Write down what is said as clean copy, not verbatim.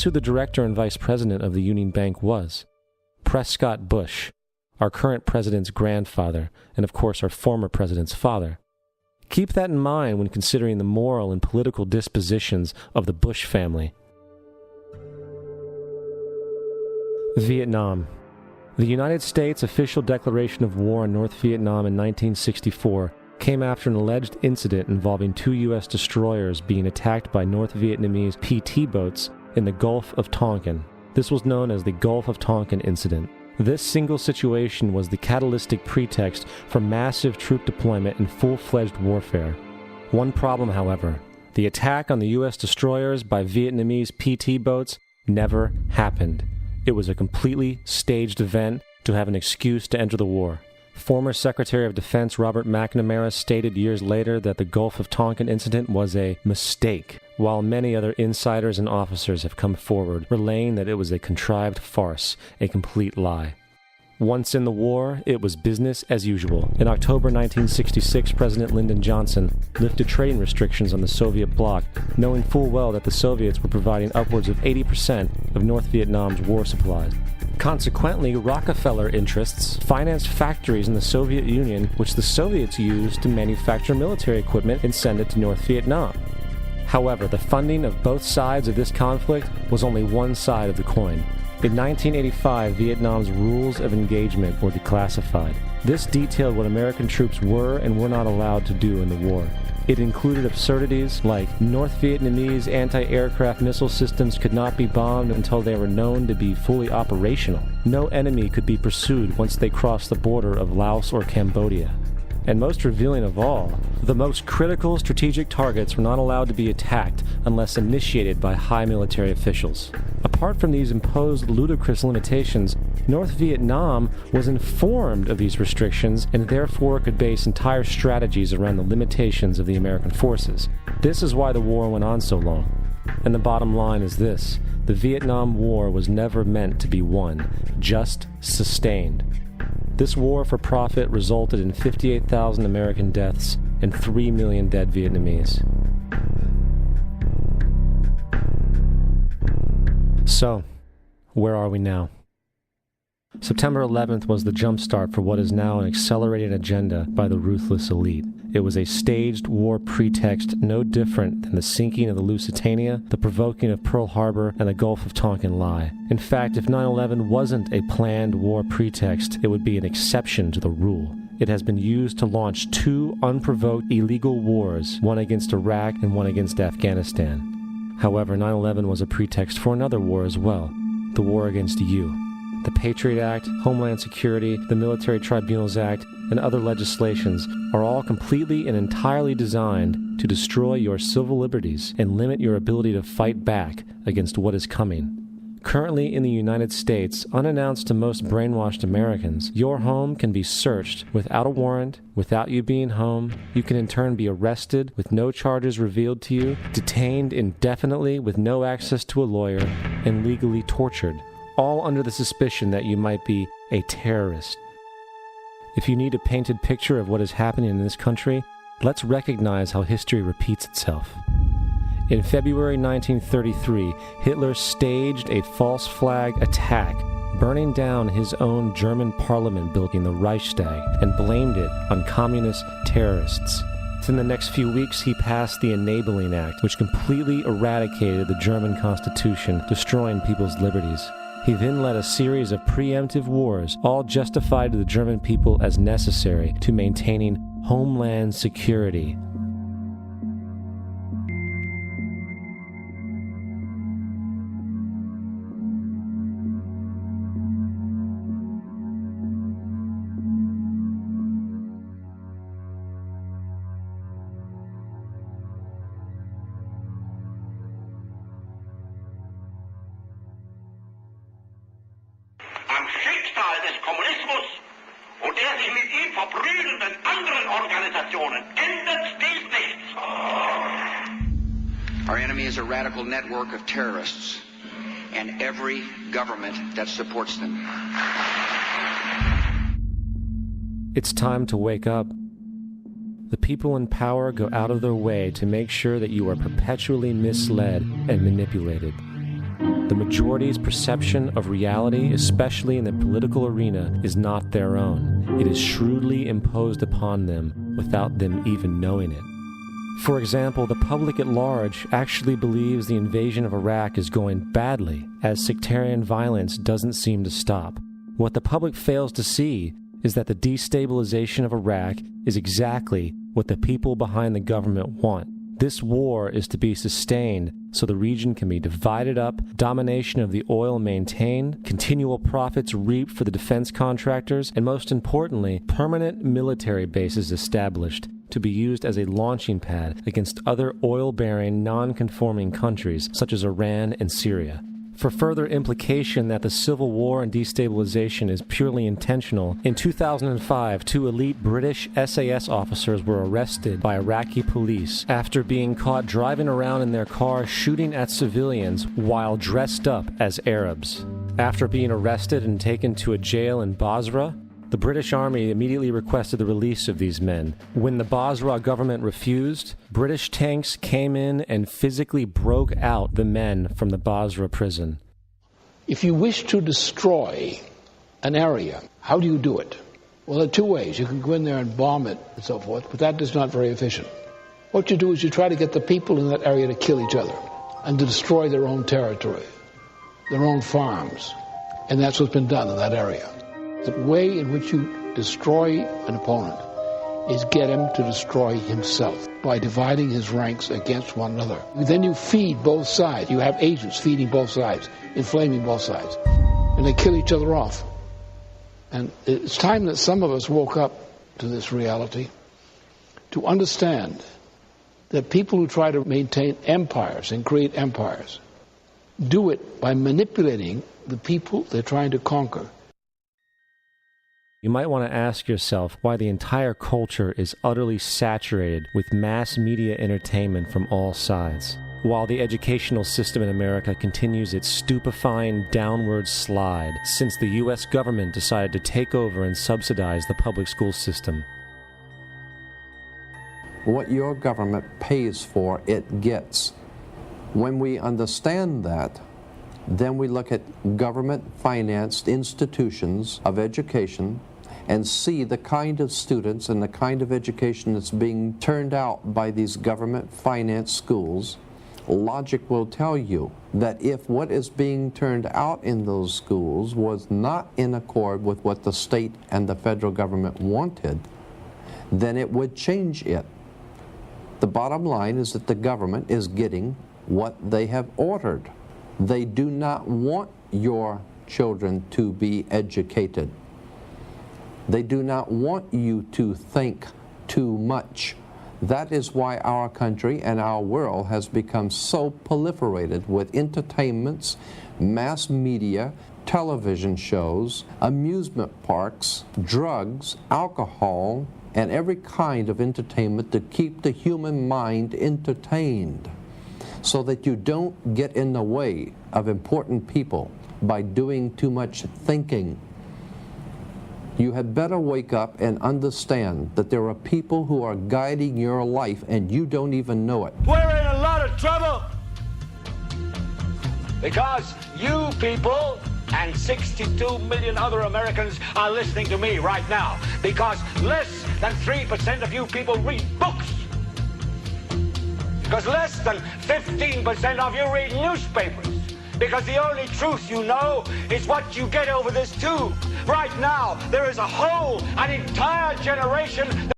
who the director and vice president of the Union Bank was. Prescott Bush, our current president's grandfather, and of course our former president's father. Keep that in mind when considering the moral and political dispositions of the Bush family. Vietnam. The United States' official declaration of war on North Vietnam in 1964 came after an alleged incident involving 2 U.S. destroyers being attacked by North Vietnamese PT boats in the Gulf of Tonkin. This was known as the Gulf of Tonkin incident. This single situation was the catalytic pretext for massive troop deployment and full-fledged warfare. One problem, however, the attack on the U.S. destroyers by Vietnamese PT boats never happened. It was a completely staged event to have an excuse to enter the war. Former Secretary of Defense Robert McNamara stated years later that the Gulf of Tonkin incident was a mistake, while many other insiders and officers have come forward, relaying that it was a contrived farce, a complete lie. Once in the war, it was business as usual. In October 1966, President Lyndon Johnson lifted trading restrictions on the Soviet bloc, knowing full well that the Soviets were providing upwards of 80% of North Vietnam's war supplies. Consequently, Rockefeller interests financed factories in the Soviet Union, which the Soviets used to manufacture military equipment and send it to North Vietnam. However, the funding of both sides of this conflict was only one side of the coin. In 1985, Vietnam's rules of engagement were declassified. This detailed what American troops were and were not allowed to do in the war. It included absurdities like North Vietnamese anti-aircraft missile systems could not be bombed until they were known to be fully operational. No enemy could be pursued once they crossed the border of Laos or Cambodia. And most revealing of all, the most critical strategic targets were not allowed to be attacked unless initiated by high military officials. Apart from these imposed ludicrous limitations, North Vietnam was informed of these restrictions and therefore could base entire strategies around the limitations of the American forces. This is why the war went on so long. And the bottom line is this: the Vietnam War was never meant to be won, just sustained. This war for profit resulted in 58,000 American deaths and 3 million dead Vietnamese. So, where are we now? September 11th was the jumpstart for what is now an accelerated agenda by the ruthless elite. It was a staged war pretext no different than the sinking of the Lusitania, the provoking of Pearl Harbor, and the Gulf of Tonkin lie. In fact, if 9/11 wasn't a planned war pretext, it would be an exception to the rule. It has been used to launch 2 unprovoked illegal wars, one against Iraq and one against Afghanistan. However, 9/11 was a pretext for another war as well, the war against you. The Patriot Act, Homeland Security, the Military Tribunals Act, and other legislations are all completely and entirely designed to destroy your civil liberties and limit your ability to fight back against what is coming. Currently in the United States, unannounced to most brainwashed Americans, your home can be searched without a warrant, without you being home. You can in turn be arrested with no charges revealed to you, detained indefinitely with no access to a lawyer, and legally tortured, all under the suspicion that you might be a terrorist. If you need a painted picture of what is happening in this country, let's recognize how history repeats itself. In February 1933, Hitler staged a false flag attack, burning down his own German parliament building, the Reichstag, and blamed it on communist terrorists. Within the next few weeks, he passed the Enabling Act, which completely eradicated the German Constitution, destroying people's liberties. He then led a series of preemptive wars, all justified to the German people as necessary to maintaining homeland security. Our enemy is a radical network of terrorists and every government that supports them. It's time to wake up. The people in power go out of their way to make sure that you are perpetually misled and manipulated. The majority's perception of reality, especially in the political arena, is not their own. It is shrewdly imposed upon them without them even knowing it. For example, the public at large actually believes the invasion of Iraq is going badly, as sectarian violence doesn't seem to stop. What the public fails to see is that the destabilization of Iraq is exactly what the people behind the government want. This war is to be sustained so the region can be divided up, domination of the oil maintained, continual profits reaped for the defense contractors, and most importantly, permanent military bases established to be used as a launching pad against other oil-bearing, non-conforming countries such as Iran and Syria. For further implication that the civil war and destabilization is purely intentional, in 2005, 2 elite British SAS officers were arrested by Iraqi police after being caught driving around in their car shooting at civilians while dressed up as Arabs. After being arrested and taken to a jail in Basra, the British Army immediately requested the release of these men. When the Basra government refused, British tanks came in and physically broke out the men from the Basra prison. If you wish to destroy an area, how do you do it? Well, there are 2 ways. You can go in there and bomb it and so forth, but that is not very efficient. What you do is you try to get the people in that area to kill each other and to destroy their own territory, their own farms, and that's what's been done in that area. The way in which you destroy an opponent is get him to destroy himself by dividing his ranks against one another. Then you feed both sides. You have agents feeding both sides, inflaming both sides, and they kill each other off. And it's time that some of us woke up to this reality, to understand that people who try to maintain empires and create empires do it by manipulating the people they're trying to conquer. You might want to ask yourself why the entire culture is utterly saturated with mass media entertainment from all sides, while the educational system in America continues its stupefying downward slide since the U.S. government decided to take over and subsidize the public school system. What your government pays for, it gets. When we understand that, then we look at government-financed institutions of education and see the kind of students and the kind of education that's being turned out by these government-financed schools. Logic will tell you that if what is being turned out in those schools was not in accord with what the state and the federal government wanted, then it would change it. The bottom line is that the government is getting what they have ordered. They do not want your children to be educated. They do not want you to think too much. That is why our country and our world has become so proliferated with entertainments, mass media, television shows, amusement parks, drugs, alcohol, and every kind of entertainment to keep the human mind entertained, so that you don't get in the way of important people by doing too much thinking. You had better wake up and understand that there are people who are guiding your life and you don't even know it. We're in a lot of trouble because you people and 62 million other Americans are listening to me right now, because less than 3% of you people read books. Because less than 15% of you read newspapers. Because the only truth you know is what you get over this tube. Right now, there is an entire generation